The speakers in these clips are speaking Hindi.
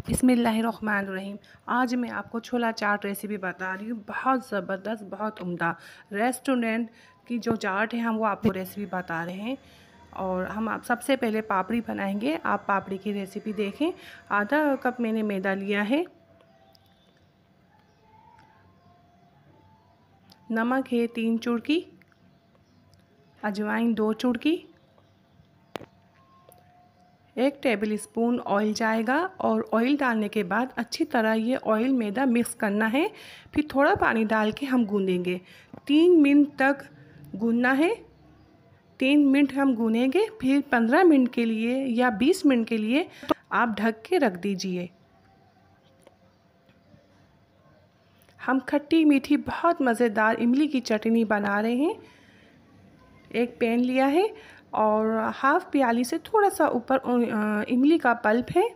बिस्मिल्लाहिर्रहमानिर्रहीम। आज मैं आपको छोला चाट रेसिपी बता रही हूँ। बहुत ज़बरदस्त, बहुत उम्दा रेस्टोरेंट की जो चाट है हम वो आपको रेसिपी बता रहे हैं। और हम आप सबसे पहले पापड़ी बनाएंगे। आप पापड़ी की रेसिपी देखें। आधा कप मैंने मैदा लिया है, नमक है 3 चुटकी, अजवाइन 2 चुटकी, 1 टेबल स्पून ऑयल जाएगा। और ऑयल डालने के बाद अच्छी तरह ये ऑयल मैदा मिक्स करना है। फिर थोड़ा पानी डाल के हम गूँधेंगे। 3 मिनट तक गूँधना है। 3 मिनट हम गूँधेंगे। फिर 15 मिनट के लिए या 20 मिनट के लिए तो आप ढक के रख दीजिए। हम खट्टी मीठी बहुत मज़ेदार इमली की चटनी बना रहे हैं। एक पैन लिया है और हाफ प्याली से थोड़ा सा ऊपर इमली का पल्प है।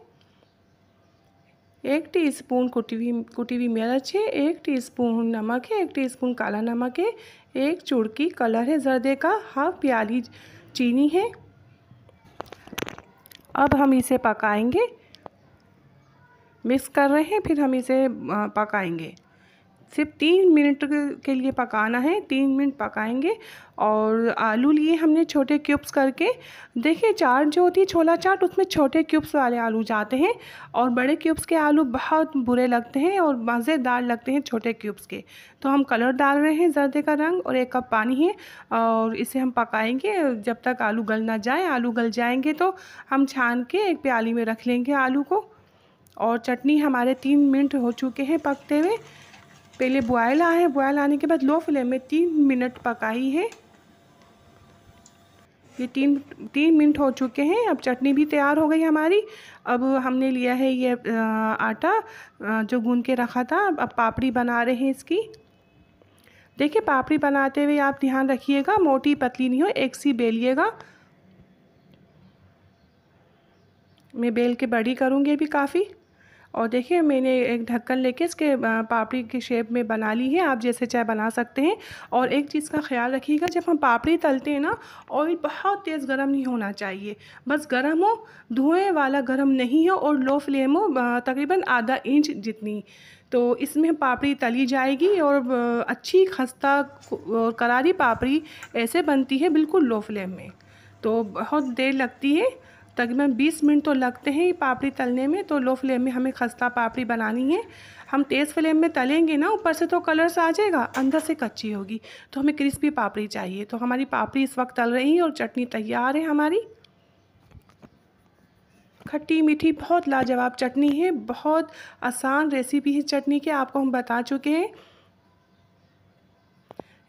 1 टीस्पून कुटी हुई मिर्च है, 1 टीस्पून नमक है, 1 टीस्पून काला नमक है, 1 चुटकी कलर है जर्दे का, हाफ प्याली चीनी है। अब हम इसे पकाएंगे। मिक्स कर रहे हैं, फिर हम इसे पकाएंगे। सिर्फ 3 मिनट के लिए पकाना है। 3 मिनट पकाएंगे। और आलू लिए हमने छोटे क्यूब्स करके। देखिए चाट जो होती है छोला चाट, उसमें छोटे क्यूब्स वाले आलू जाते हैं और बड़े क्यूब्स के आलू बहुत बुरे लगते हैं और मज़ेदार लगते हैं छोटे क्यूब्स के। तो हम कलर डाल रहे हैं जर्दे का रंग और 1 कप पानी है और इसे हम पकाएंगे जब तक आलू गल ना जाए। आलू गल जाएंगे तो हम छान के एक प्याली में रख लेंगे आलू को। और चटनी हमारे 3 मिनट हो चुके हैं पकते हुए। पहले बॉयल आए, बॉयल आने के बाद लो फ्लेम में 3 मिनट पकाई है। ये 3 मिनट हो चुके हैं। अब चटनी भी तैयार हो गई हमारी। अब हमने लिया है ये आटा जो गूंद के रखा था। अब पापड़ी बना रहे हैं इसकी। देखिए पापड़ी बनाते हुए आप ध्यान रखिएगा मोटी पतली नहीं हो, एक सी बेलिएगा। मैं बेल के बड़ी करूँगी भी काफ़ी। और देखिए मैंने एक ढक्कन लेके इसके पापड़ी की शेप में बना ली है। आप जैसे चाहे बना सकते हैं। और एक चीज़ का ख्याल रखिएगा, जब हम पापड़ी तलते हैं ना, ऑयल बहुत तेज़ गर्म नहीं होना चाहिए। बस गर्म हो, धुएँ वाला गर्म नहीं हो और लो फ्लेम हो, तकरीबन आधा इंच जितनी। तो इसमें पापड़ी तली जाएगी और अच्छी खस्ता और करारी पापड़ी ऐसे बनती है बिल्कुल लो फ्लेम में। तो बहुत देर लगती है, तकरीबन 20 मिनट तो लगते हैं पापड़ी तलने में। तो लो फ्लेम में हमें खस्ता पापड़ी बनानी है। हम तेज़ फ्लेम में तलेंगे ना, ऊपर से तो कलर्स आ जाएगा, अंदर से कच्ची होगी। तो हमें क्रिस्पी पापड़ी चाहिए। तो हमारी पापड़ी इस वक्त तल रही है और चटनी तैयार है हमारी। खट्टी मीठी बहुत लाजवाब चटनी है। बहुत आसान रेसिपी है चटनी की, आपको हम बता चुके हैं।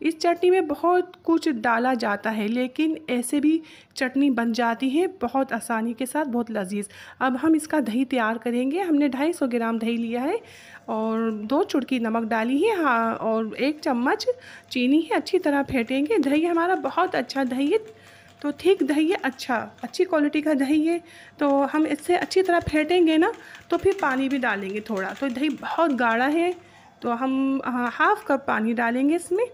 इस चटनी में बहुत कुछ डाला जाता है लेकिन ऐसे भी चटनी बन जाती है बहुत आसानी के साथ, बहुत लजीज। अब हम इसका दही तैयार करेंगे। हमने 250 ग्राम दही लिया है और 2 चुटकी नमक डाली है, हाँ, और 1 चम्मच चीनी है। अच्छी तरह फेंटेंगे। दही हमारा बहुत अच्छा दही है, तो ठीक दही है, अच्छी क्वालिटी का दही है। तो हम इससे अच्छी तरह फेंटेंगे ना, तो फिर पानी भी डालेंगे थोड़ा। तो दही बहुत गाढ़ा है तो हम हाफ कप पानी डालेंगे इसमें।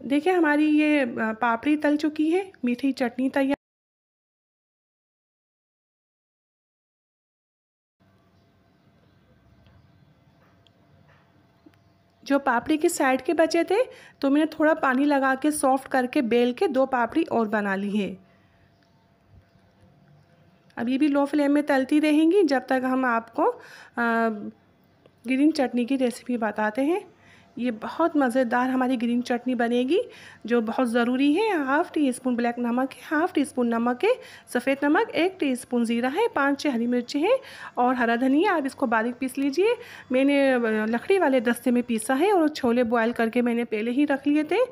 देखिए हमारी ये पापड़ी तल चुकी है, मीठी चटनी तैयार। जो पापड़ी के साइड के बचे थे तो मैंने थोड़ा पानी लगा के सॉफ्ट करके बेल के 2 पापड़ी और बना ली है। अब ये भी लो फ्लेम में तलती रहेंगी जब तक हम आपको ग्रीन चटनी की रेसिपी बताते हैं। ये बहुत मज़ेदार हमारी ग्रीन चटनी बनेगी जो बहुत ज़रूरी है। हाफ़ टी स्पून ब्लैक नमक है, हाफ़ टी स्पून नमक है, सफ़ेद नमक, 1 टीस्पून ज़ीरा है, 5-6 हरी मिर्ची हैं और हरा धनिया। आप इसको बारीक पीस लीजिए। मैंने लकड़ी वाले दस्ते में पीसा है और छोले बॉयल करके मैंने पहले ही रख लिए थे।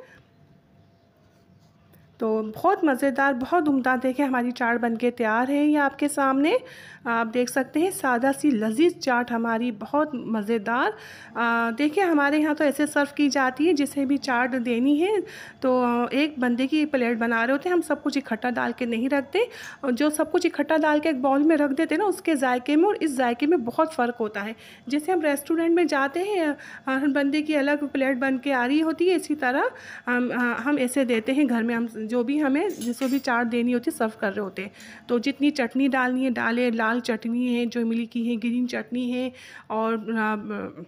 तो बहुत मज़ेदार, बहुत उम्दा। देखिए हमारी चाट बनके तैयार है, ये आपके सामने आप देख सकते हैं। सादा सी लजीज चाट हमारी बहुत मज़ेदार। देखिए हमारे यहाँ तो ऐसे सर्व की जाती है, जिसे भी चाट देनी है तो एक बंदे की प्लेट बना रहे होते हैं। हम सब कुछ इकट्ठा डाल के नहीं रखते, और जो सब कुछ इकट्ठा डाल के एक बाउल में रख देते हैं ना, उसके जायके में और इस जायके में बहुत फ़र्क होता है। जैसे हम रेस्टोरेंट में जाते हैं, हर बंदे की अलग प्लेट बन के आ रही होती है, इसी तरह हम ऐसे देते हैं घर में। हम जो भी हमें जिसको भी चाट देनी होती है सर्व कर रहे होते हैं। तो जितनी चटनी डालनी है डालें, लाल चटनी है जो इमली की है, ग्रीन चटनी है और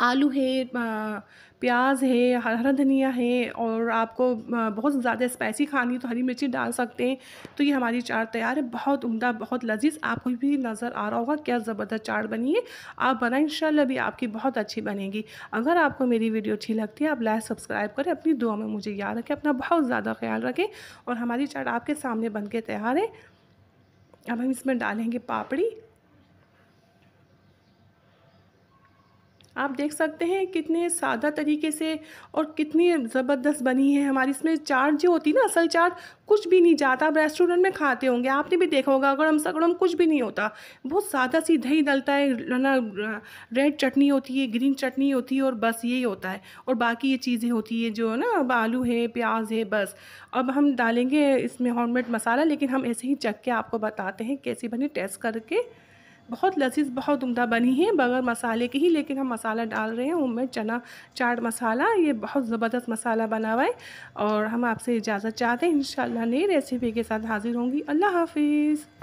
आलू है, प्याज है, हरा धनिया है और आपको बहुत ज़्यादा स्पाइसी खानी है तो हरी मिर्ची डाल सकते हैं। तो ये हमारी चाट तैयार है, बहुत उम्दा, बहुत लज़ीज़। आपको भी नज़र आ रहा होगा क्या ज़बरदस्त चाट बनी है। आप बनाएं, इंशाल्लाह भी आपकी बहुत अच्छी बनेगी। अगर आपको मेरी वीडियो अच्छी लगती है आप लाइक सब्सक्राइब करें, अपनी दुआ में मुझे याद रखें, अपना बहुत ज़्यादा ख्याल रखें। और हमारी चाट आपके सामने बन के तैयार है। अब हम इसमें डालेंगे पापड़ी। आप देख सकते हैं कितने सादा तरीके से और कितनी ज़बरदस्त बनी है हमारी। इसमें चाट जो होती है ना, असल चाट कुछ भी नहीं जाता। आप रेस्टोरेंट में खाते होंगे, आपने भी देखा होगा, गरम सा गरम कुछ भी नहीं होता। बहुत सादा सी दही डलता है ना, रेड चटनी होती है, ग्रीन चटनी होती है और बस यही होता है। और बाकी ये चीज़ें होती है जो ना, अब आलू है, प्याज है, बस। अब हम डालेंगे इसमें होममेड मसाला, लेकिन हम ऐसे ही चख के आपको बताते हैं कैसी बनी, टेस्ट करके। बहुत लज़ीज़, बहुत उम्दा बनी है बगैर मसाले की ही, लेकिन हम मसाला डाल रहे हैं होममेड चना चाट मसाला। ये बहुत ज़बरदस्त मसाला बना हुआ है। और हम आपसे इजाज़त चाहते हैं, इंशाल्लाह नई रेसिपी के साथ हाज़िर होंगी। अल्लाह हाफ़िज़।